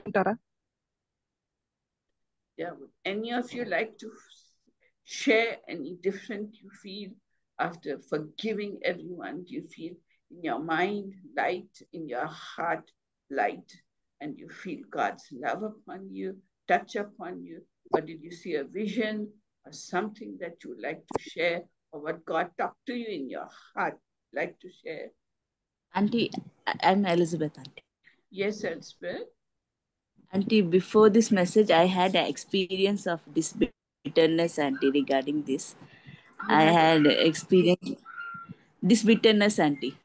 ఉంటారా? Yeah, would any of you like to share any different you feel after forgiving everyone? Do you feel in your mind light, in your heart light, and you feel God's love upon you, touch upon you? Or did you see a vision or something that you would like to share, or what God talked to you in your heart, like to share? Auntie, I'm Elizabeth, Auntie. Yes, Elspeth. Auntie, before this message, I had an experience of this bitterness, Auntie, regarding this. I had experienced this bitterness, Auntie.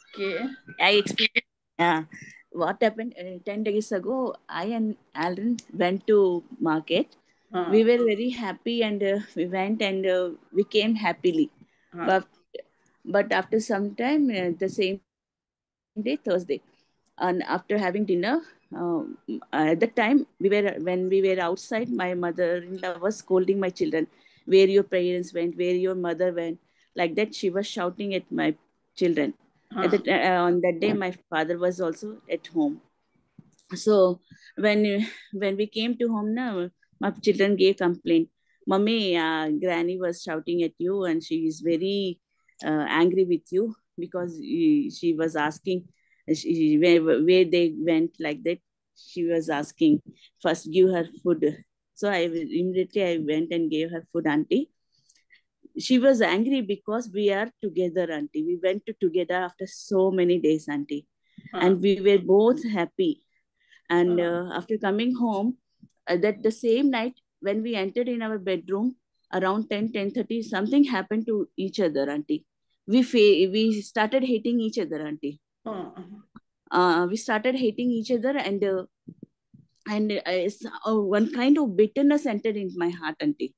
Okay. I experienced, what happened 10 days ago, I and Alan went to market. We were very happy and we went and we came happily. But after some time, the same day, Thursday, and after having dinner, at that time when we were outside, my mother-in-law was scolding my children, where your parents went, where your mother went, like that she was shouting at my children. On that day my father was also at home. So when we came to home now, my children gave complaint, mommy, granny was shouting at you and she is very angry with you because she was asking where they went, like that she was asking, first give her food. So I immediately I went and gave her food, auntie. She was angry because we are together, auntie. We went together after so many days, auntie, and we were both happy. And after coming home, that the same night when we entered in our bedroom around 10:30, something happened to each other, auntie. We started hating each other, auntie. We started hating each other, and one kind of bitterness entered into my heart, auntie.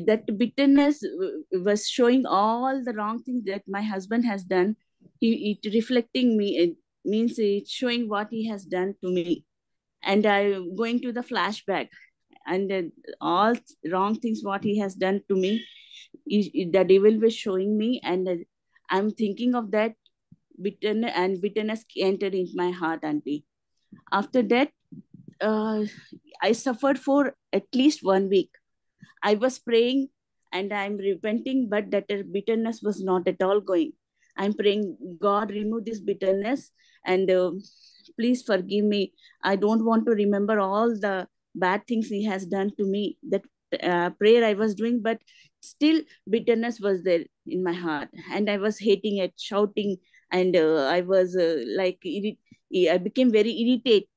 That bitterness was showing all the wrong things that my husband has done. It reflecting me, it means it's showing what he has done to me. And I'm going to the flashback, and all wrong things what he has done to me, the devil was showing me, and I'm thinking of that bitterness, and bitterness entered into my heart, auntie. After that, uh, I suffered for at least 1 week. I was praying and I'm repenting, but that bitterness was not at all going. I'm praying, God, remove this bitterness, and please forgive me. I don't want to remember all the bad things He has done to me. That prayer I was doing, but still bitterness was there in my heart, and I was hating it, shouting, and I was I became very irritated.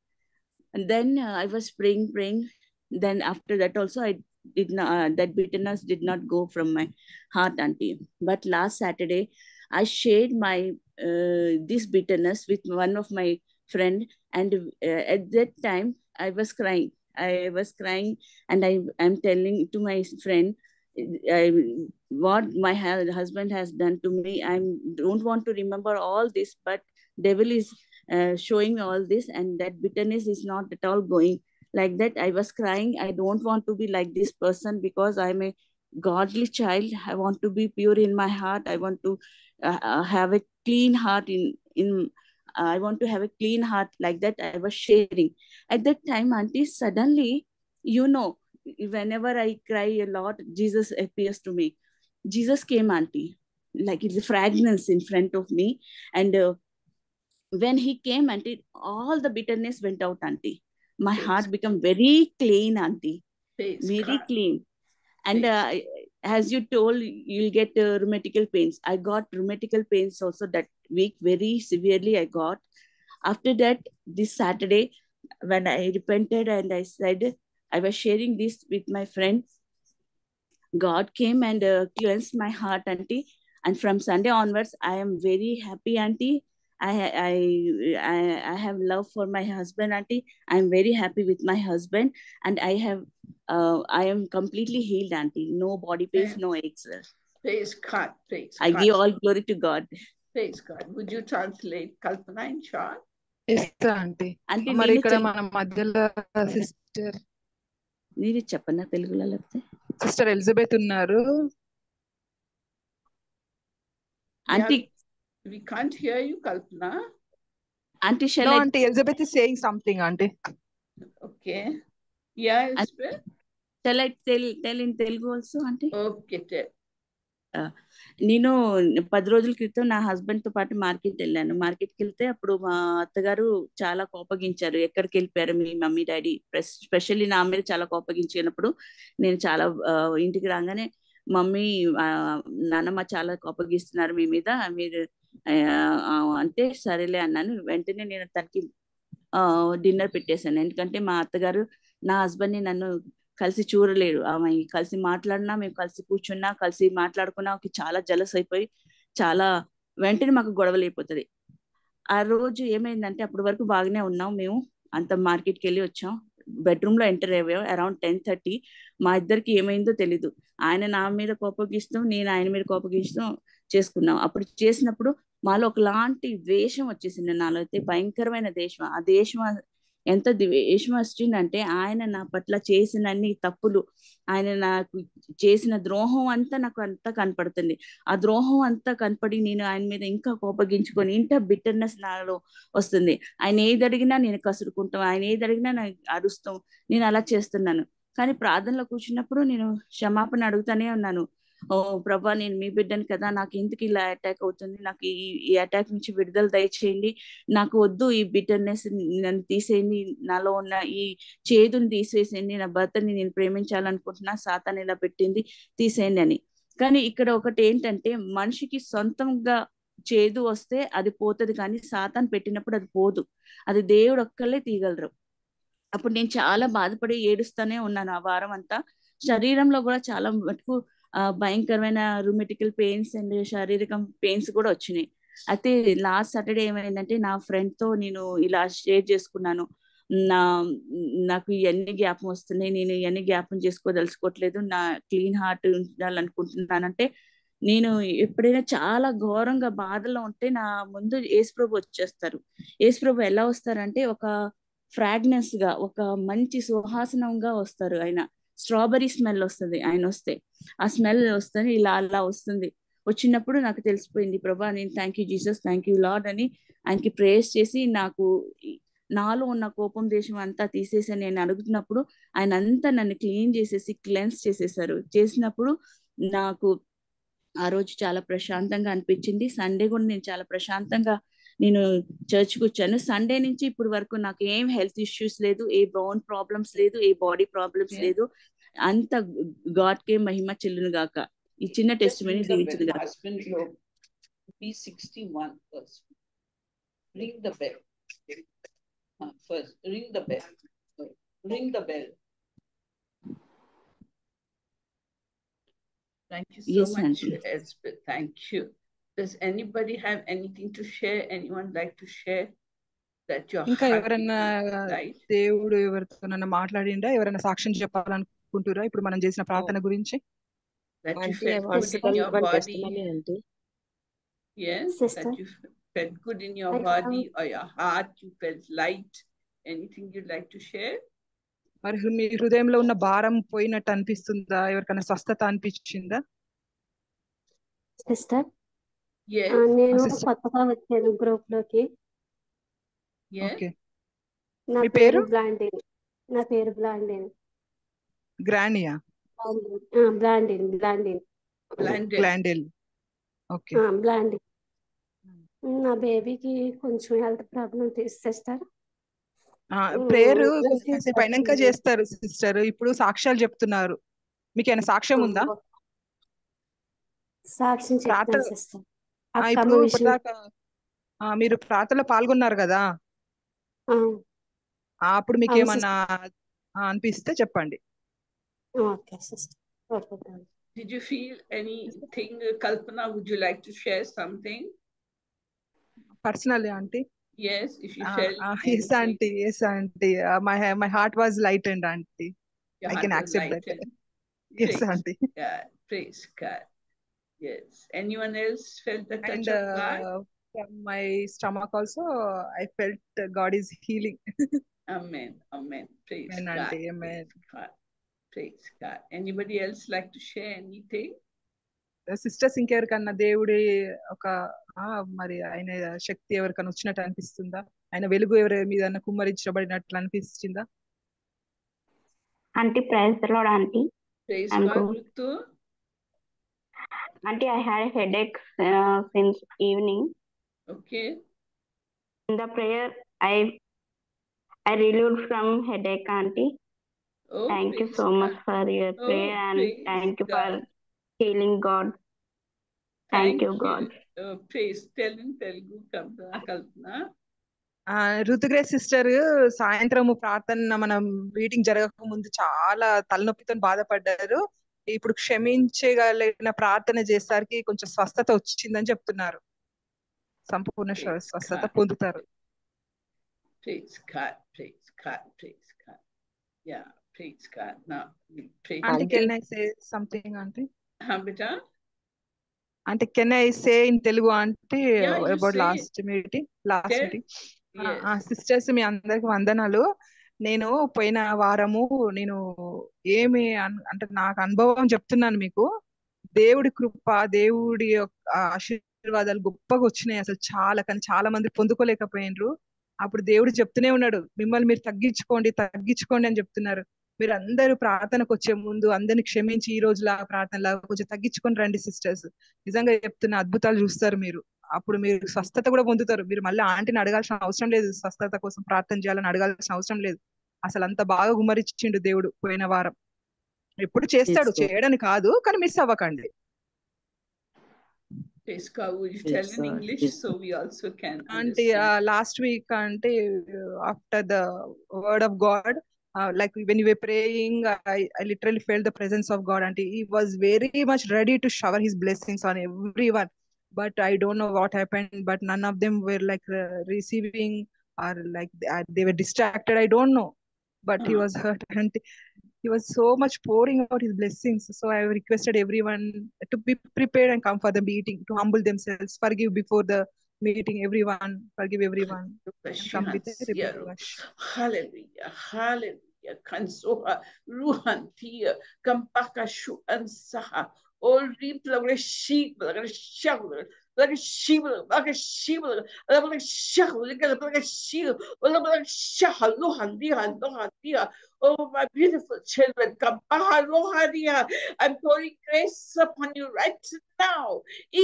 And then I was praying. Then after that also I did not, that bitterness did not go from my heart, auntie. But last Saturday I shared my this bitterness with one of my friend, and at that time I was crying, and I'm telling to my friend, I, what my husband has done to me. I don't want to remember all this, but devil is showing me all this, and that bitterness is not at all going. Like that I was crying, I don't want to be like this person, because I'm a godly child. I want to be pure in my heart. I want to have a clean heart in I want to have a clean heart. Like that I was sharing. At that time, auntie, suddenly, you know, whenever I cry a lot, Jesus appears to me. Jesus came, auntie, like it's a fragrance in front of me. And when he came, auntie, all the bitterness went out, auntie. My heart became very clean, auntie. Very clean. And as you told, you'll get rheumatical pains. I got rheumatical pains also that week, very severely I got. After that, this Saturday, when I repented and I said, I was sharing this with my friend, God came and cleansed my heart, auntie. And from Sunday onwards, I am very happy, auntie. I have love for my husband, auntie. I'm very happy with my husband, and I am completely healed, auntie. No body pains, no aches. Praise God. Praise I God. give all glory to God. Praise God. Would you translate Kalpana in short? Yes, auntie. Auntie, మరి ఇక్కడ మన మధ్యలో sister నేను చెప్పనా తెలుగులో లేకపోతే sister Elizabeth ఉన్నారు. Auntie, we can't hear you, Kalpana. Auntie, shall No, I Auntie, Elizabeth is saying something, Auntie. Okay. Yeah, Elizabeth? tell in Telugu also, Auntie? Okay, tell. నేను 10 రోజుల క్రితం నా హస్బెండ్ తో పాటు మార్కెట్ వెళ్ళాను. మార్కెట్కి వెళ్తే అప్పుడు మా అత్తగారు చాలా కోపగించారు. ఎక్కడికి వెళ్ళిపోయారు మీ మమ్మీ డాడీ, స్పెషల్లీ నా మీద చాలా కోపగించినప్పుడు నేను చాలా ఇంటికి రాగానే మమ్మీ నాన్నమ్మ చాలా కోపగిస్తున్నారు మీ మీద, మీరు అంటే సరేలే అన్నాను. వెంటనే నేను తనకి డిన్నర్ పెట్టేశాను. ఎందుకంటే మా అత్తగారు నా హస్బెండ్ ని నన్ను కలిసి చూడలేరు. ఆమె కలిసి మాట్లాడినా, మేము కలిసి కూర్చున్నా, కలిసి మాట్లాడుకున్నా చాలా జలస్ అయిపోయి చాలా వెంటనే మాకు గొడవలు అయిపోతుంది. ఆ రోజు ఏమైందంటే అప్పటి వరకు బాగానే ఉన్నాం మేము, అంత మార్కెట్కి వెళ్ళి వచ్చాం. బెడ్రూమ్ లో ఎంటర్ అయ్యాం అరౌండ్ 10:30. మా ఇద్దరికి ఏమైందో తెలీదు. ఆయన నా మీద కోపగిస్తాం, నేను ఆయన మీద కోపగిస్తాం చేసుకున్నాం. అప్పుడు చేసినప్పుడు మాలో ఒకలాంటి ద్వేషం వచ్చేసింది. నాలో అయితే భయంకరమైన ద్వేషం. ఆ ద్వేషం ఎంత ద్వేషం వచ్చిందంటే ఆయన నా పట్ల చేసిన అన్ని తప్పులు, ఆయన నాకు చేసిన ద్రోహం అంతా నాకు అంతా కనపడుతుంది. ఆ ద్రోహం అంతా కనపడి నేను ఆయన మీద ఇంకా కోపగించుకొని ఇంత బిట్టర్నెస్ నాలో వస్తుంది. ఆయన ఏది అడిగినా నేను కసురుకుంటాం, ఆయన ఏది అడిగినా నాకు అరుస్తాం, నేను అలా చేస్తున్నాను. కానీ ప్రార్థనలో కూర్చున్నప్పుడు నేను క్షమాపణ అడుగుతానే ఉన్నాను. ఓ ప్రభా, నేను మీ బిడ్డను కదా, నాకు ఎందుకు ఇలా అటాక్ అవుతుంది, నాకు ఈ అటాక్ నుంచి విడుదల దయచేయండి, నాకు వద్దు ఈ బిటర్నెస్, నన్ను తీసేయండి, నాలో ఉన్న ఈ చేదుని తీసేసేయండి, నా భర్తని నేను ప్రేమించాలనుకుంటున్నా, సాతాన్ ఇలా పెట్టింది తీసేయండి అని. కానీ ఇక్కడ ఒకటి ఏంటంటే, మనిషికి సొంతంగా చేదు వస్తే అది పోతుంది, కానీ సాతాన్ పెట్టినప్పుడు అది పోదు. అది దేవుడు ఒక్కళ్ళే తీయగలరు. అప్పుడు నేను చాలా బాధపడి ఏడుస్తానే ఉన్నాను ఆ వారం అంతా. శరీరంలో కూడా చాలా మటుకు భయంకరమైన రూమెటికల్ పెయిన్స్ అండ్ శారీరక పెయిన్స్ కూడా వచ్చినాయి. అయితే లాస్ట్ సాటర్డే ఏమైందంటే, నా ఫ్రెండ్ తో నేను ఇలా షేర్ చేసుకున్నాను, నాకు ఇవన్నీ జ్ఞాపం వస్తున్నాయి, నేను ఇవన్నీ జ్ఞాపం చేసుకోదలుచుకోవట్లేదు, నా క్లీన్ హార్ట్ ఉండాలనుకుంటున్నానంటే, నేను ఎప్పుడైనా చాలా ఘోరంగా బాధలో ఉంటే నా ముందు యేసుప్రభు వచ్చేస్తారు. యేసుప్రభు ఎలా వస్తారంటే ఒక ఫ్రాగ్నెన్స్ గా, ఒక మంచి సువాసనంగా వస్తారు. ఆయన స్ట్రాబెరీ స్మెల్ వస్తుంది ఆయన వస్తే. ఆ స్మెల్ వస్తుంది, ఇలా అలా వస్తుంది. వచ్చినప్పుడు నాకు తెలిసిపోయింది, ప్రభా నేను thank you Jesus, thank you lord అని ఆయనకి ప్రేయర్స్ చేసి, నాకు నాలో ఉన్న కోపం దేశం అంతా తీసేసి నేను అడుగుతున్నప్పుడు ఆయన అంతా నన్ను క్లీన్ చేసేసి క్లెన్స్ చేసేసారు. చేసినప్పుడు నాకు ఆ రోజు చాలా ప్రశాంతంగా అనిపించింది. సండే కూడా నేను చాలా ప్రశాంతంగా నేను చర్చ్కి వచ్చాను. సండే నుంచి ఇప్పుడు వరకు నాకు ఏం హెల్త్ ఇష్యూస్ లేదు, ఏ బోన్ ప్రాబ్లమ్స్ లేదు, ఏ బాడీ ప్రాబ్లమ్స్ లేదు. అంత గాడ్ కే మహిమ చెల్లును గాక. ఈ చిన్న టెస్టిమనీ దీవించును గాక. P61 first. Ring the bell. First, ring the bell. Ring the bell. Thank you so much, Elspeth. Thank you. Does anybody have anything to share? Anyone like to share that your ఇంకా heart ఎవరన్నా right? దేవుడు ఎవరితోనన్నా మాట్లాడిండా, ఎవరైనా సాక్ష్యం చెప్పాలనుకుంటురా ఇప్పుడు మనం చేసిన ప్రార్థన గురించి? That you Auntie, I felt want good to in tell your one body. testimony, Auntie. Yes, Sister, that you felt good in your I body or your heart. You felt light. Anything you'd like to share? మరి మీ హృదయంలో ఉన్న భారం పోయినట్టు అనిపిస్తుందా? ఎవరికైనా స్వస్థత అనిపించిందా? Sister, Yes. నేను sister. కొత్తగా వచ్చాను గ్రూప్ లోకి. Yes. ఓకే. నా మీ పేరు పేరు? బ్లాండిన్. నా పేరు బ్లాండిన్. గ్రానియా? బ్లాండిన్. బ్లాండిన్. Blinded. గ్లాండెల్. ఓకే. బ్లాండిన్. నా బేబీకి కొంచెం హెల్త్ ప్రాబ్లం సిస్టర్. ప్రేయర్ కొంచెం అయినాక చేస్తారు సిస్టర్. ఇప్పుడు సాక్ష్యాలు చెప్తున్నారు. మీకు ఏమైనా సాక్ష్యం ఉందా? సాక్ష్యం చెప్తాను సిస్టర్. ఇప్పుడు ఇప్పటిదాకా మీరు ప్రార్థనలో పాల్గొన్నారు కదా, అప్పుడు మీకు ఏమన్నా అనిపిస్తే చెప్పండి. Okay sister. Did you feel anything, Kalpana? Would you like to share something? Personally, auntie? Yes, if you felt yes, auntie. Yes, auntie. My heart was lightened, auntie. Your I heart can was accept lightened. that. Yes, Praise auntie. God. Praise God. Yes. Anyone else felt the touch of God? From my stomach also, I felt God is healing. Amen. Amen. Praise Amen, God. auntie. Amen. Praise God. Praise God. Anybody else like to share anything? Sisters ఇంకెవరికన్నా దేవుడి ఒక మరి ఆయన శక్తి ఎవరికన్నా వచ్చినట్టు అనిపిస్తుందా? ఆయన వెలుగు ఎవరి మీద కుమ్మరించబడినట్లు అనిపించిందా? Auntie, praise the Lord, Auntie. Praise I'm God, good. Rutu. Auntie, I had a headache since evening. Okay. In the prayer, I relieved from headache, Auntie. Oh, Thank you praise so God. much for your Oh, prayer, and praise thank you God. for healing, God. Thank you, God. Praise. Tell in Telugu, Kalpana. Ruth Grace sister సాయంత్రం ప్రార్థన మన meeting జరగక ముందు చాలా తలనొప్పితో బాధపడ్డారు. ఇప్పుడు క్షమించగలిగిన ప్రార్థన చేసరికి కొంచెం స్వస్థత వచ్చిందని చెప్తున్నారు. సంపూర్ణ స్వస్థత పొందుతారు. Praise God, praise God, praise God. Yeah, praise God. Now, praise Auntie, can I say something, Auntie? Beta? Auntie, can I say in Telugu, Auntie, Yeah, you about say last meeting? Yes. Sisters మీ అందరికి వందనాలు. నేను పోయిన వారము నేను ఏమి అంటే నాకు అనుభవం చెప్తున్నాను మీకు. దేవుడి కృప, దేవుడి యొక్క ఆశీర్వాదాలు గొప్పగా వచ్చినాయి అసలు చాలా. కానీ చాలా మంది పొందుకోలేకపోయినరు. అప్పుడు దేవుడు చెప్తూనే ఉన్నాడు, మిమ్మల్ని మీరు తగ్గించుకోండి అని చెప్తున్నారు. మీరు అందరూ ప్రార్థనకు వచ్చే ముందు అందరిని క్షమించి ఈ రోజులా ప్రార్థనలా కొంచెం తగ్గించుకొని రండి సిస్టర్స్. నిజంగా చెప్తున్న అద్భుతాలు చూస్తారు మీరు. అప్పుడు మీరు స్వస్థత కూడా పొందుతారు. మీరు మళ్ళీ ఆంటీని అడగాల్సిన అవసరం లేదు, స్వస్థత కోసం ప్రార్థన చేయాలని అడగాల్సిన అవసరం లేదు. అసలు అంత బాగా గుమ్మరించిండు దేవుడు పోయిన వారం. ఎప్పుడు చేస్తాడు, చేయడని కాదు, కానీ మిస్ అవ్వకండి. Praise God. Will you tell in English so we also can Auntie, last week, Auntie, after the word of God, like when you were praying, I literally felt the presence of God. Auntie, he was very much ready to shower his blessings on everyone. But I don't know what happened, but none of them were like receiving, or like they were distracted. I don't know, but he was hurt, and he was so much pouring out his blessings. So I requested everyone to be prepared and come for the meeting, to humble themselves, forgive before the meeting. Everyone, forgive everyone, and come with a repentant. Hallelujah, hallelujah. Kansoha, ruhantia, kampaka shu ansaha. All reap like a sheep, like a shovel, like a sheep, like a sheep, like a shovel, like a sheep, like a shovel, lohandia. Oh, my beautiful children, kampaha lohandia. I'm pouring grace upon you right now.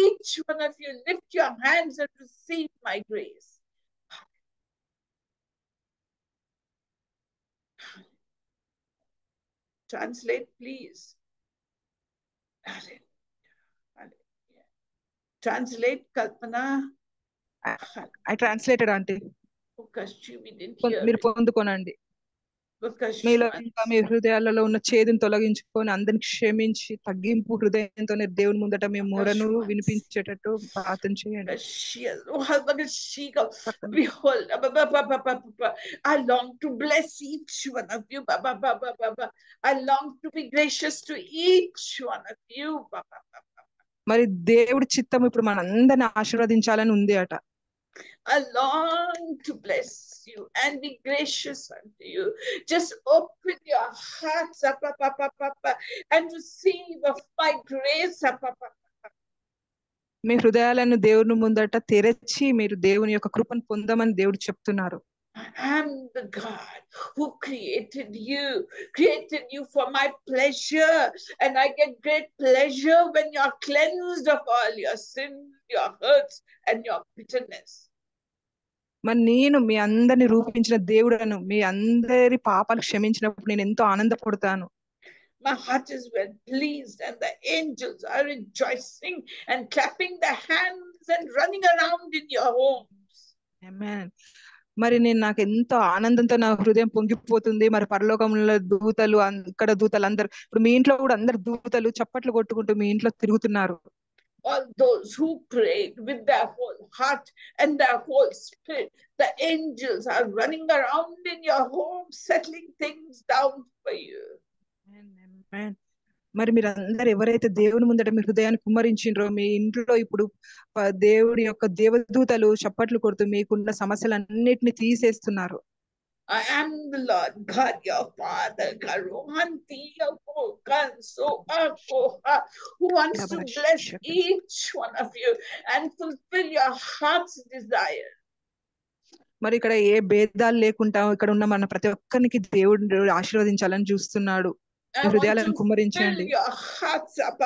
Each one of you lift your hands and receive my grace. Translate, please. Hallelujah. Translate, Kalpana. I translated, Auntie. Because we didn't hear మీరు పొందుకోనండి. Because మీలో ఇంకా మీ హృదయాలలో ఉన్న చేదును తొలగించుకొని అందరిని క్షమించి తగ్గింపు హృదయంతో దేవుని ముందట మీ మొరను వినిపించేటట్టు ప్రార్థన చేయండి. Behold, I long to bless each one of you. I long to be gracious to each one of you. మరి దేవుడి చిత్తం ఇప్పుడు మనందరిని ఆశీర్వదించాలని ఉంది అట. I long to bless you and be gracious unto you. Just open your hearts up, and receive of my grace. మీ హృదయాలను దేవుని ముందట తెరచి మీరు దేవుని యొక్క కృపను పొందమని దేవుడు చెప్తున్నారు. I am the God who created you for my pleasure, and I get great pleasure when you are cleansed of all your sins, your hurts, and your bitterness. మరి నేను మీ అందరిని రూపించిన దేవుడను, మీ అందరి పాపాలు క్షమించినప్పుడు నేను ఎంతో ఆనందపడతాను. My heart is well pleased, and the angels are rejoicing and clapping their hands and running around in your homes. Amen. మరి నేను నాకు ఎంతో ఆనందంతో నా హృదయం పొంగిపోతుంది. మరి పరలోకంలో దూతలు, ఇక్కడ దూతలు అందరు, ఇప్పుడు మీ ఇంట్లో కూడా అందరు దూతలు చప్పట్లు కొట్టుకుంటూ మీ ఇంట్లో తిరుగుతున్నారు. All those who prayed with their whole heart and their whole spirit, the angels are running around in your home, settling things down for you. Amen. మరి మీరు అందరు ఎవరైతే దేవుని ముందట మీ హృదయాన్ని కుమ్మరించిండ్రో, మీ ఇంట్లో ఇప్పుడు దేవుడి యొక్క దేవదూతలు చప్పట్లు కొడుతూ మీకున్న సమస్యలన్నిటిని తీసేస్తున్నారు. I am the Lord God, your Father, who wants to bless each one of you and fulfill your heart's desire. మరి ఇక్కడ ఏ భేదాలు లేకుండా ఇక్కడ ఉన్న మన ప్రతి ఒక్కరికి దేవుడు ఆశీర్వదించాలని చూస్తున్నాడు. I మీ want హృదయాలను to fill కుమ్మరించండి. your hearts up,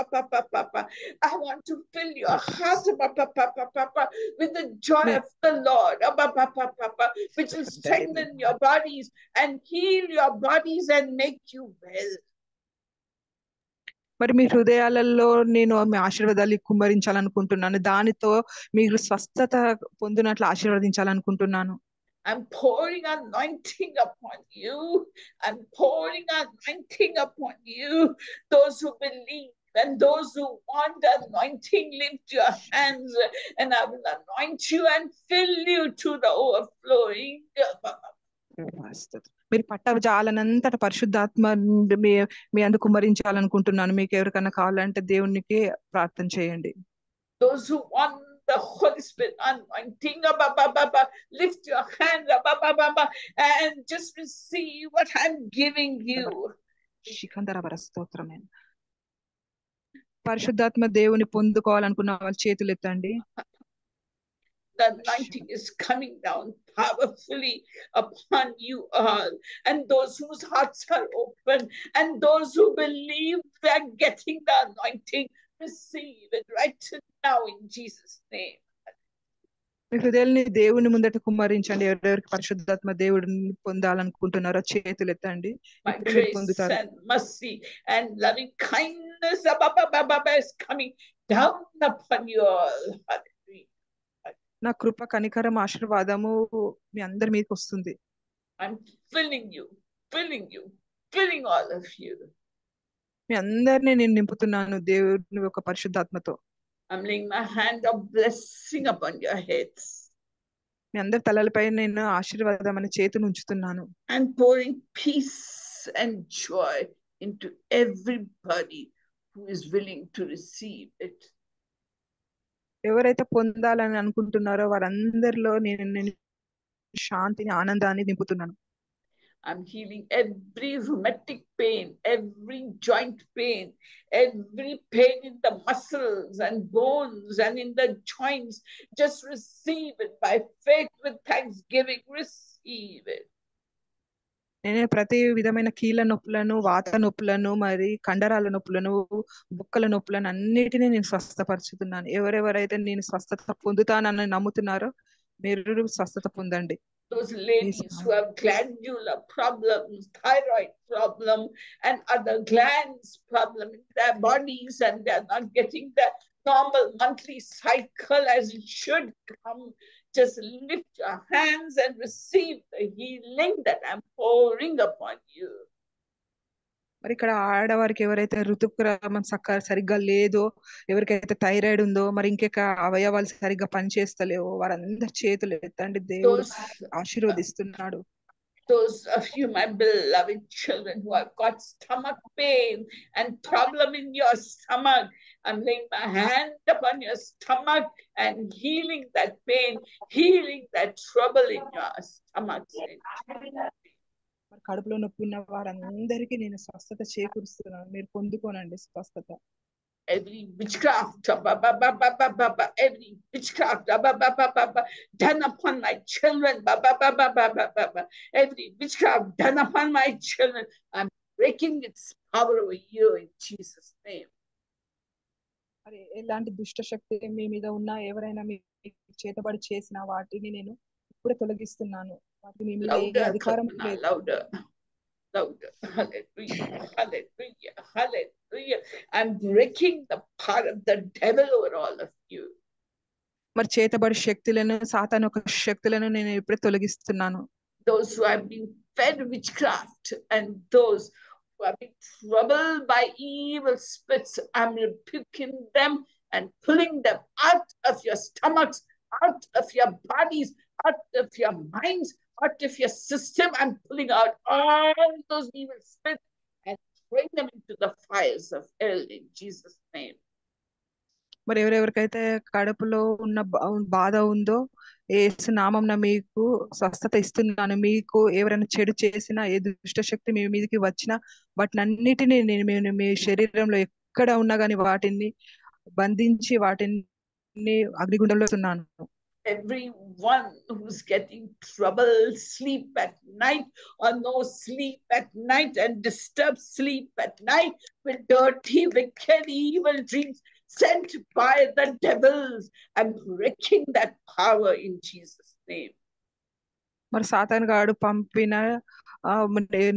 I want to fill your hearts up, with the joy of the Lord, which will strengthen your bodies and heal your bodies and make you well. మరి మీ హృదయాలలో నేను మీ ఆశీర్వాదాలు కుమ్మరించాలనుకుంటున్నాను. దానితో మీరు స్వస్థత పొందినట్లు ఆశీర్వదించాలనుకుంటున్నాను. I'm pouring anointing upon you. I'm pouring anointing upon you. Those who believe and those who want anointing, lift your hands and I will anoint you and fill you to the overflowing. మీరు పట్టజాలనంతట పరిశుద్ధాత్మ మీ అందు కుమ్మరించాలనుకుంటున్నాను. మీకు ఎవరికైనా కావాలంటే దేవునికి ప్రార్థన చేయండి. Those who want the Holy Spirit anointing, lift your hand and just receive what I'm giving you. పరిశుద్ధాత్మ దేవుని పొందుకోవాలనుకున్న వాళ్ళు చేతులు ఎత్తండి. The anointing is coming down powerfully upon you all, and those whose hearts are open and those who believe they are getting the anointing, receive it right now in Jesus' name. మీ హృదయాన్ని దేవుని ముందట కుమ్మరించండి. ఎవరెవరికి పరిశుద్ధాత్మ దేవుడిని పొందాలనుకుంటున్నారో చేతులు ఎత్తండి. My grace and mercy and loving kindness is coming down upon you all. నా కృప కనికరం ఆశీర్వాదము మీ అందరి మీదకి వస్తుంది. I'm filling you, filling all of you. మీ అందరినీ నేను నింపుతున్నాను దేవుని యొక్క పరిశుద్ధాత్మతో. I'm laying my hand of blessing upon your heads. మీ అందరి తలలపై నేను ఆశీర్వాదం అనే చేతిని ఉంచుతున్నాను. And pouring peace and joy into everybody who is willing to receive it. ఎవరైతే పొందాలని అనుకుంటున్నారో వారందరిలో నేను శాంతిని ఆనందాన్ని నింపుతున్నాను. I'm healing every rheumatic pain, every joint pain, every pain in the muscles and bones and in the joints. Just receive it by faith with thanksgiving. Receive it. నేను ప్రతి విధమైన కీళ్ళ నొప్పులను, వాత నొప్పులను, మరి కండరాల నొప్పులను, బుక్కల నొప్పులను అన్నిటినీ నేను స్వస్థపరుచుతున్నాను. ఎవరెవరైతే నేను స్వస్థత పొందుతానని నమ్ముతున్నారో మీరు స్వస్థత పొందండి. Those ladies who have glandular problems, thyroid problem, and other glands problem in their bodies, and they are not getting the normal monthly cycle as it should come, just lift your hands and receive the healing that I'm pouring upon you. మరి ఇక్కడ ఆడవారికి ఎవరైతే ఋతుక్రమం సరిగ్గా లేదో, ఎవరికైతే thyroid ఉందో, మరి ఇంకొక అవయవాలు సరిగ్గా పనిచేస్తలేవో వారందరి చేతులు ఎత్తండి. దేవుడు ఆశీర్వదిస్తున్నాడు. Those of you, my beloved children, who have got stomach pain and problem in your stomach, I'm laying my hand upon your stomach and healing that pain, healing that trouble in your stomach. కడుపులో నొప్పి ఉన్న వారందరికీ నేను స్వస్థత చేకూరుస్తున్నాను. మీరు పొందుకోనండి స్వస్థత. Every witchcraft, every witchcraft done upon my children, every witchcraft done upon my children, I'm breaking its power over you in Jesus' name. అరే ఎలాంటి దుష్ట శక్తి మీ మీద ఉన్నా, ఎవరైనా మీ చేతబడి చేసిన వాటిని నేను ఇప్పుడే తొలగిస్తున్నాను. వాటికి మీ మీద ఏ అధికారం లేదు. Louder. Hallelujah, hallelujah, hallelujah. I'm breaking the power of the devil over all of you. మరి చేతబడి శక్తులను, సాతాను యొక్క శక్తులను నేను ఇప్పుడే తొలగిస్తున్నాను. Those who have been fed witchcraft and those who have been troubled by evil spirits, I'm rebuking them and pulling them out of your stomachs, out of your bodies, out of your minds, out of your system. I'm pulling out all those evil spirits and throwing them into the fires of hell in Jesus' name. మరి ఎవరెవరికైతే కడుపులో ఉన్న బాధ ఉందో, యేసు నామమున మీకు స్వస్థత ఇస్తున్నాను. మీకు ఎవరైనా చెడు చేసినా, ఏ దుష్ట శక్తి మీ మీదకి వచ్చినా వాటిని అన్నిటినీ నేను మీ శరీరంలో ఎక్కడ ఉన్నా గానీ వాటిని బంధించి వాటిని అగ్నిగుండంలో ఉన్నాను. everyone who's getting trouble, sleep at night or no sleep at night and disturbed sleep at night with dirty, wicked, evil dreams sent by the devils, I'm breaking that power in Jesus' name. మరి సాతాను గాడు పంపిన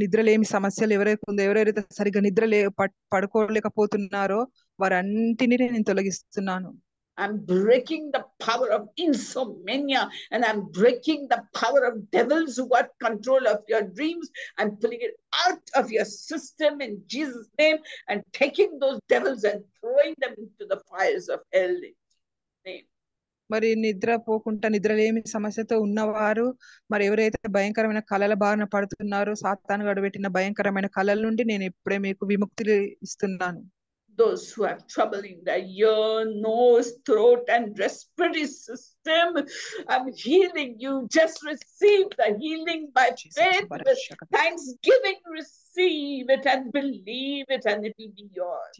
నిద్రలేమి సమస్యలు ఎవరైతే సరిగ్గా పడుకోలేకపోతున్నారో వారంటిని నేను తొలగిస్తున్నాను. I'm breaking the power of insomnia, and I'm breaking the power of devils who got control of your dreams. I'm pulling it out of your system in Jesus' name and taking those devils and throwing them into the fires of hell in Jesus' name. మరి నిద్రలేమి సమస్యతో ఉన్నవారు మరి ఎవరైతే భయంకరమైన కళల బారిన పడుతున్నారో సాతాను గాడు పెట్టిన భయంకరమైన కళల నుండి నేను ఇప్పుడే మీకు విముక్తి ఇస్తున్నాను. Those who have trouble in their ear, nose, throat, and respiratory system, I'm healing you. Just receive the healing by faith. With thanksgiving, receive it and believe it, and it will be yours.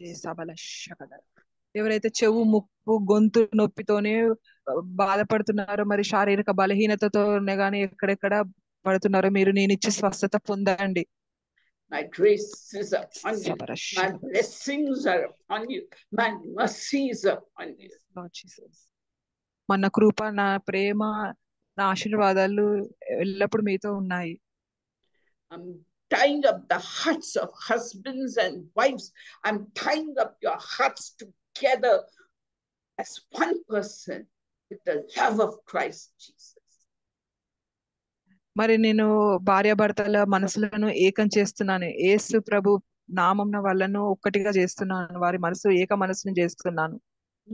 ఎవరైతే చెవు ముక్కు గొంతు నొప్పితోనే బాధపడుతున్నారో మరి శారీరక బలహీనతతోనే గానీ ఎక్కడెక్కడ పడుతున్నారో మీరు నేను ఇచ్చే స్వస్థత పొందండి. My grace is upon you. My blessings are upon you. My mercy is upon you. Lord Jesus. మన కృప, నా ప్రేమ, నా ఆశీర్వాదాలు ఎల్లప్పుడూ మీతో ఉన్నాయి. I'm tying up the hearts of husbands and wives. I'm tying up your hearts together as one person with the love of Christ Jesus. మరి నేను భార్యాభర్తల మనసులను ఏకం చేస్తున్నాను. యేసు ప్రభు నామం వల్లను ఒక్కటిగా చేస్తున్నాను. వారి మనసు ఏక మనసుని చేస్తున్నాను.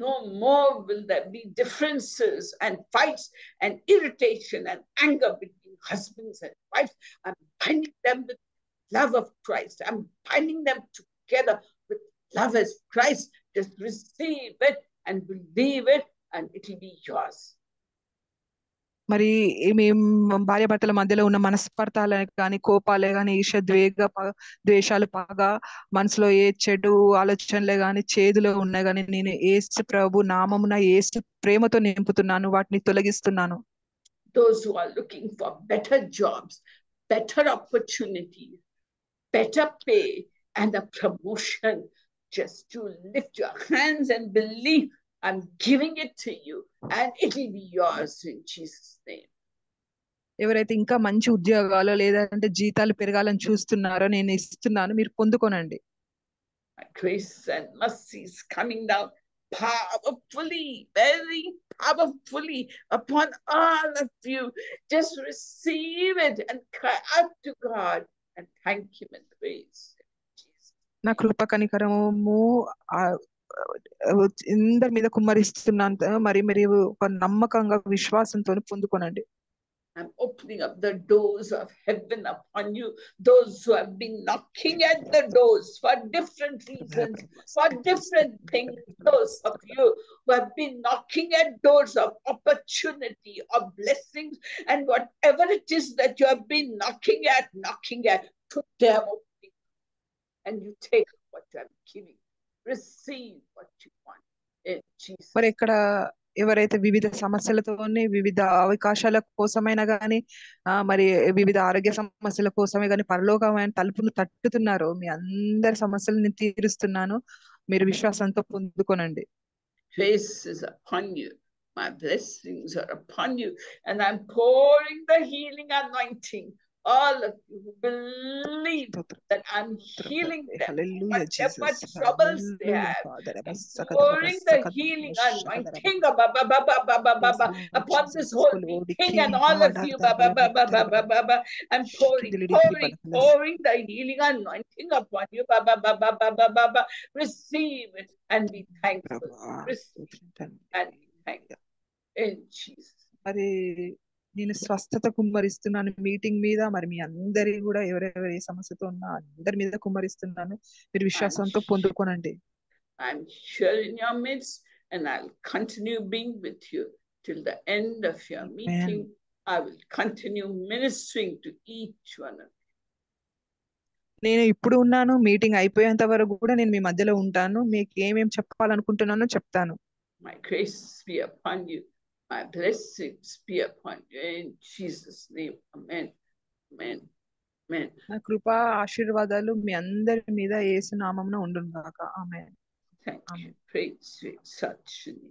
No more will there be differences and fights and irritation and anger between husbands and wives. I'm binding them with love of Christ. I'm binding them together with love as Christ. Just receive it and believe it and it will be yours. మరి భార్యాభర్తల మధ్యలో ఉన్న మనస్పర్ధాలే కానీ కోపాలే కానీ ద్వేషాలు పగ మనసులో ఏ చెడు ఆలోచనలే కానీ చేదులో ఉన్నాయి కానీ నేను యేసు ప్రభు నామమున యేసు ప్రేమతో నింపుతున్నాను, వాటిని తొలగిస్తున్నాను. Those who are looking for better jobs, better opportunities, better pay and a promotion, just to lift your hands and believe I'm giving it to you and it will be yours in Jesus' name. ఎవరైతే ఇంకా మంచి ఉద్యోగాలు లేదంటే జీతాలు పెరగాలని చూస్తున్నారో నేను ఇస్తున్నాను, మీరు పొందుకోనండి. My grace and mercy is coming down powerfully, very powerfully upon all of you. Just receive it and cry out to God and thank Him and praise Jesus. నా కృప కనికరము అందరి మీద కుమ్మరిస్తున్నాను. మరి ఒక నమ్మకంగా విశ్వాసంతో పొందుకోనండి. I'm opening up the doors of heaven upon you. Those who have been knocking at the doors for different reasons, for different things. Those of you who have been knocking at doors of opportunity, of blessings, and whatever it is that you have been knocking at, today I'm opening. And you take what I'm giving. Receive what you want in Jesus. మరి ఇక్కడ ఎవరైతే వివిధ సమస్యలతోనే వివిధ అవకాశాల కోసమైనా గానీ మరి వివిధ ఆరోగ్య సమస్యల కోసమే గానీ పరలోకమైన తలుపులు తట్టుతున్నారో మీ అందరి సమస్యలను నేను తీరుస్తున్నాను, మీరు విశ్వాసంతో పొందుకోనండి. Grace is upon you. My blessings are upon you. And I'm pouring the healing anointing. All of you who believe that I'm healing them, whatever troubles they have, I'm pouring the healing anointing upon this whole meeting and all of you. I'm pouring the healing anointing upon you. Receive it and be thankful. Receive and be thankful. In Jesus. నేను స్వస్థత కుమ్మరిస్తున్నాను meeting మీద. మరి మీ అందరి కూడా ఎవరెవరు ఏ సమస్యతో ఉన్నా అందరి మీద కుమ్మరిస్తున్నాను, మీరు విశ్వాసంతో పొందుకోనండి. I'm here in your midst and I'll continue being with you till the end of your meeting. I will continue ministering to each one of you. నేను ఇప్పుడు ఉన్నాను, మీటింగ్ అయిపోయేంత వరకు కూడా నేను మీ మధ్యలో ఉంటాను. మీకు ఏమేమి చెప్పాలనుకుంటున్నానో చెప్తాను. My grace be upon you. My blessings be upon you in Jesus' name. Amen. Amen. Amen. నా కృపా ఆశీర్వాదాలు మీ అందరి మీద యేసు నామమున ఉండును గాక. ఆమేన్. Thank you. Amen. Praise Satchini.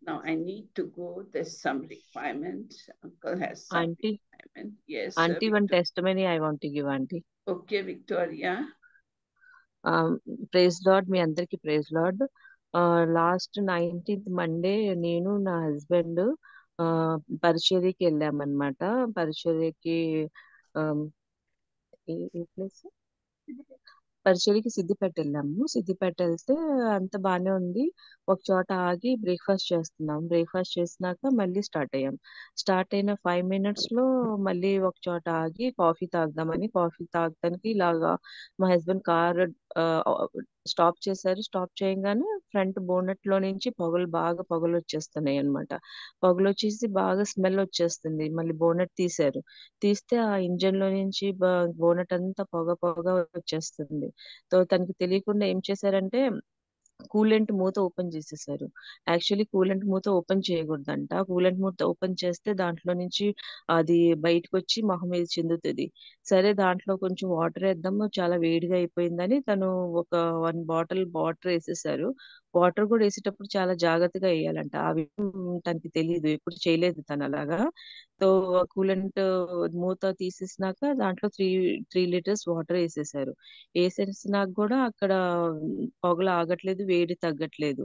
Now I need to go. There's some requirement. Uncle has some Auntie, requirement. Yes. Auntie, one testimony I want to give, Auntie. Okay, Victoria. Praise lord, మీ అందరికి praise lord. Last 19th Monday నేను నా husband పరిచర్యకి వెళ్ళామన్నమాట. పరిచర్యకి ఏ place పరిచర్యకి Siddipet వెళ్ళాము. సిద్దిపేట వెళ్తే అంత బాగానే ఉంది. ఒక చోట ఆగి బ్రేక్ఫాస్ట్ చేస్తున్నాం. బ్రేక్ఫాస్ట్ చేసినాక మళ్ళీ స్టార్ట్ అయ్యాం. స్టార్ట్ అయిన 5 minutes లో మళ్ళీ ఒక చోట ఆగి కాఫీ తాగుదామని, కాఫీ తాగడానికి ఇలాగా మా హస్బెండ్ కార్ స్టాప్ చేశారు. స్టాప్ చేయగానే ఫ్రంట్ బోనెట్ లో నుంచి బాగా పొగలు వచ్చేస్తున్నాయి అనమాట. పొగలు వచ్చేసి బాగా స్మెల్ వచ్చేస్తుంది. మళ్ళీ బోనెట్ తీశారు. తీస్తే ఆ ఇంజన్ లో నుంచి బోనెట్ అంతా పొగ వచ్చేస్తుంది. సో తనకి తెలియకుండా ఏం చేశారంటే కూలెంట్ మూత ఓపెన్ చేసేసారు. యాక్చువల్లీ కూలెంట్ మూత ఓపెన్ చేయకూడదంట. కూలెంట్ మూత ఓపెన్ చేస్తే దాంట్లో నుంచి అది బయటకు వచ్చి మొహం మీద చిందుతుంది. సరే దాంట్లో కొంచెం వాటర్ వేద్దాము, చాలా వేడిగా అయిపోయిందని తను ఒక 1 bottle వాటర్ వేసేసారు. వాటర్ కూడా వేసేటప్పుడు చాలా జాగ్రత్తగా వేయాలంట. ఆ విషయం తనకి తెలియదు, ఎప్పుడు చేయలేదు తను అలాగా. సో కూలెంట్ మూత తీసేసినాక దాంట్లో 3 liters వాటర్ వేసేసారు. వేసేసినాక కూడా అక్కడ పొగలు ఆగట్లేదు, వేడి తగ్గట్లేదు.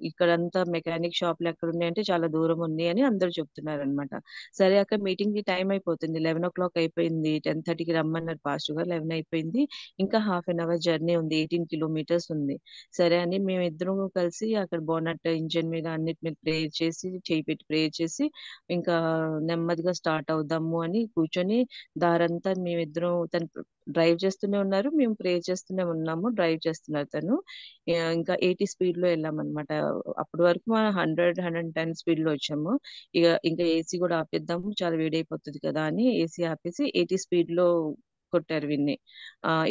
ఇక్కడంతా మెకానిక్ షాప్లు ఎక్కడ ఉన్నాయంటే చాలా దూరం ఉంది అని అందరు చెప్తున్నారు అనమాట. సరే అక్కడ మీటింగ్ కి టైం అయిపోతుంది, 11 o'clock అయిపోయింది. 10:30కి రమ్మన్నారు పాస్టర్ గారు. 11 అయిపోయింది. ఇంకా ½ an hour జర్నీ ఉంది, 18 kilometers ఉంది. సరే అని మేమిద్దరం కలిసి అక్కడ బోనట్ ఇంజన్ మీద అన్నిటి మీద ప్రేయర్ చేసి, చేయి పెట్టి ప్రేయర్ చేసి ఇంకా నెమ్మదిగా స్టార్ట్ అవుదాము అని కూర్చొని దారంతా మేమిద్దరం, తను డ్రైవ్ చేస్తూనే ఉన్నారు, మేము ప్రే చేస్తూనే ఉన్నాము. డ్రైవ్ చేస్తున్నారు తను. ఇంకా 80 speed లో వెళ్ళామన్నమాట. అప్పటి వరకు మనం 100-110 speed లో వచ్చాము. ఇంకా ఏసీ కూడా ఆపేద్దాము, చాలా వేడైపోతుంది కదా అని ఏసీ ఆపేసి 80 speed లో కొట్టారు విన్ని.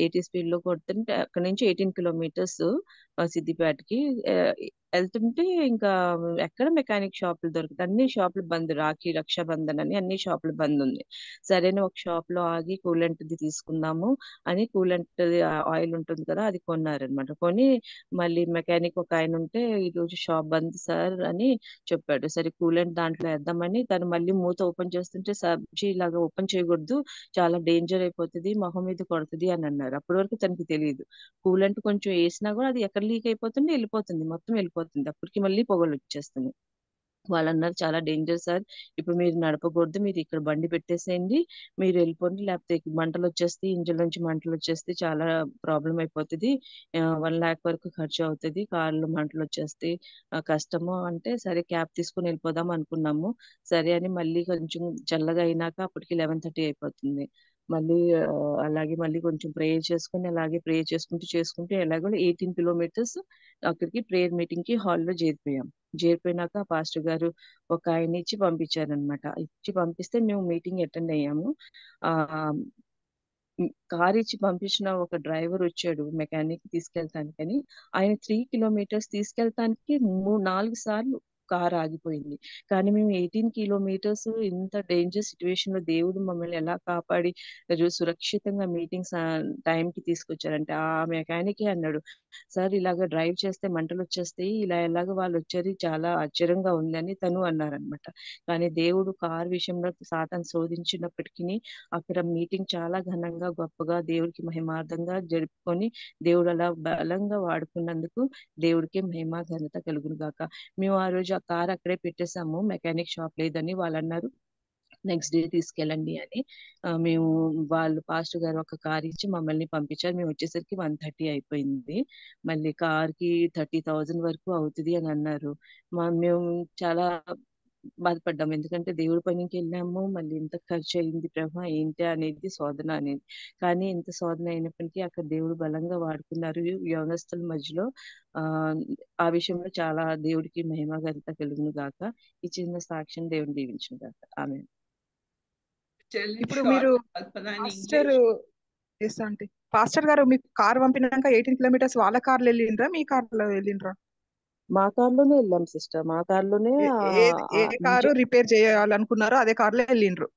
80 speed లో కొడుతుంటే అక్కడ నుంచి 18 kilometers సిద్దిపేటకి వెళ్తుంటే ఇంకా ఎక్కడ మెకానిక్ షాపులు దొరుకుతాయి, అన్ని షాపులు బంద్. రాఖీ రక్షాబంధన్ అని అన్ని షాపులు బంద్ ఉంది. సరైన ఒక షాప్ లో ఆగి కూలెంట్ ది తీసుకుందాము అని కూలెంట్ ఆయిల్ ఉంటుంది కదా అది కొన్నారనమాట. కొని మళ్ళీ మెకానిక్ ఒక ఆయన ఉంటే ఈ రోజు షాప్ బంద్ సార్ అని చెప్పాడు. సరే కూలెంట్ దాంట్లో వేద్దామని తను మళ్ళీ మూత ఓపెన్ చేస్తుంటే సబ్జీ ఇలాగా ఓపెన్ చేయకూడదు, చాలా డేంజర్ అయిపోతుంది, మొహం మీద కొడుతుంది అని అన్నారు. అప్పటి వరకు తనకి తెలియదు. కూలెంట్ కొంచెం వేసినా కూడా అది ఎక్కడ లీక్ అయిపోతుంది, వెళ్ళిపోతుంది, మొత్తం వెళ్ళిపోతుంది. అప్పటికి మళ్ళీ పొగలు వచ్చేస్తుంది. వాళ్ళు అన్నారు చాలా డేంజర్ సార్, ఇప్పుడు మీరు నడపకూడదు, మీరు ఇక్కడ బండి పెట్టేసేయండి, మీరు వెళ్ళిపోండి, లేకపోతే మంటలు వచ్చేస్తే ఇంజిన్ నుంచి మంటలు వచ్చేస్తే చాలా ప్రాబ్లం అయిపోతుంది, 1 lakh వరకు ఖర్చు అవుతుంది, కార్లో మంటలు వచ్చేస్తే కష్టము అంటే సరే క్యాబ్ తీసుకుని వెళ్ళిపోదాం అనుకున్నాము. సరే అని మళ్ళీ కొంచెం చల్లగా అయినాక అప్పటికి 11:30 అయిపోతుంది. మళ్ళీ అలాగే మళ్ళీ కొంచెం ప్రేయర్ చేసుకుని అలాగే ప్రేయర్ చేసుకుంటూ ఎలాగో 18 kilometers అక్కడికి ప్రేయర్ మీటింగ్ కి హాల్లో చేరిపోయాం. చేరిపోయినాక పాస్టర్ గారు ఒక ఆయన ఇచ్చి పంపించారనమాట. ఇచ్చి పంపిస్తే మేము మీటింగ్ అటెండ్ అయ్యాము. కార్ ఇచ్చి పంపించిన ఒక డ్రైవర్ వచ్చాడు మెకానిక్ తీసుకెళ్తానికని. ఆయన 3 kilometers తీసుకెళ్తానికి 4 సార్లు కార్ ఆగిపోయింది. కానీ మేము 18 kilometers ఇంత డేంజర్ సిచ్యువేషన్ లో దేవుడు మమ్మల్ని ఎలా కాపాడి సురక్షితంగా మీటింగ్ టైంకి తీసుకొచ్చారంటే ఆ మెకానికే అన్నాడు, సార్ ఇలాగ డ్రైవ్ చేస్తే మంటలు వచ్చేస్తాయి, ఎలాగ వాళ్ళు వచ్చేది చాలా ఆశ్చర్యంగా ఉందని తను అన్నారనమాట. కానీ దేవుడు కార్ విషయంలో సాతాను శోధించినప్పటికీ అక్కడ మీటింగ్ చాలా ఘనంగా గొప్పగా దేవుడికి మహిమార్థంగా జరుపుకొని దేవుడు అలా బలంగా వాడుకున్నందుకు దేవుడికి మహిమ ఘనత కలుగును గాక. మేము ఆ రోజు ఆ కార్ అక్కడే పెట్టేసాము, మెకానిక్ షాప్ లేదని. వాళ్ళు అన్నారు నెక్స్ట్ డే తీసుకెళ్ళండి అని. మేము వాళ్ళు పాస్టర్ గారు ఒక కార్ ఇచ్చి మమ్మల్ని పంపించారు. మేము వచ్చేసరికి 1:30 అయిపోయింది. మళ్ళీ కార్ కి 30,000 వరకు అవుతుంది అని అన్నారు. మేము చాలా బాధపడ్డాం, ఎందుకంటే దేవుడి పనికి వెళ్ళాము, మళ్ళీ ఇంత ఖర్చు అయింది ప్రభా ఏంటి అనేది శోధన అనేది. కానీ ఇంత శోధన అయినప్పటికీ అక్కడ దేవుడు బలంగా వాడుకున్నారు యవనస్తుల మధ్యలో. ఆ విషయంలో చాలా దేవుడికి మహిమ ఘనత కలుగును గాక. ఈ చిన్న సాక్ష్యం దేవుని దీవించును గాక. ఆమె ఇప్పుడు మీరు పాస్టర్ గారు మీకు కార్ పంపినాక 18 kilometers వాళ్ళ కార్లో వెళ్ళిండ్రా, మీ కార్లో వెళ్ళిండ్రా? మా కార్లోనే వెళ్ళాం సిస్టర్. మా కార్లోనే ఏ కారు రిపేర్ చేయాలనుకున్నారో అదే కార్లో వెళ్ళిండ్రు.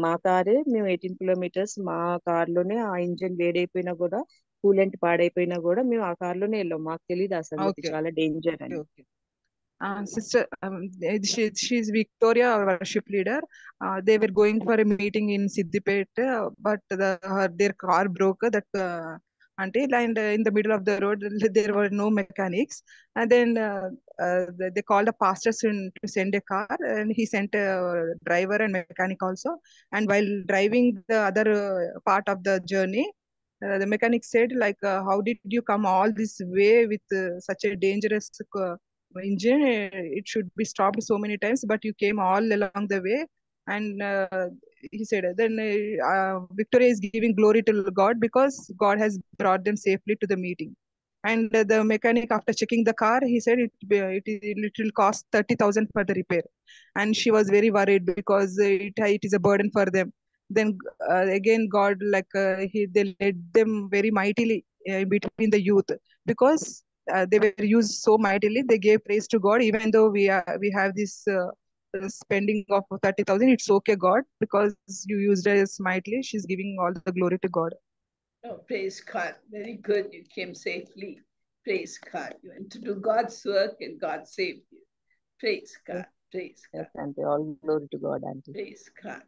మా కారే. మేము 18 కిలోమీటర్స్ మా కార్లోనే. ఆ ఇంజిన్ వేడైపోయినా కూడా, కూలెంట్ పాడైపోయినా కూడా మేము ఆ కార్లోనే వెళ్ళాం. మాకు తెలియదు ఆ సంగతి చాలా డేంజర్ అని. Sister, she's Victoria, our worship leader. They were going for a meeting in Siddipet, but their car broke. Until and in the middle of the road, there were no mechanics. And then they called a pastor to send a car, and he sent a driver and mechanic also. And while driving the other part of the journey, the mechanic said, like, how did you come all this way with such a dangerous engine? It should be stopped so many times, but you came all along the way. And he said, then Victoria is giving glory to God because God has brought them safely to the meeting. And the mechanic, after checking the car, he said it will cost 30,000 for the repair. And she was very worried because it is a burden for them. Then again, God, like, they led them very mightily between the youth, because they were used so mightily. They gave praise to God, even though we have this spending of 30,000. It's okay, God, because you used us mightily. She's giving all the glory to God. Oh, praise God. Very good. You came safely. Praise God. You went to do God's work and God saved you. Praise God. Praise God. Yes, auntie. All glory to God, auntie. Praise God.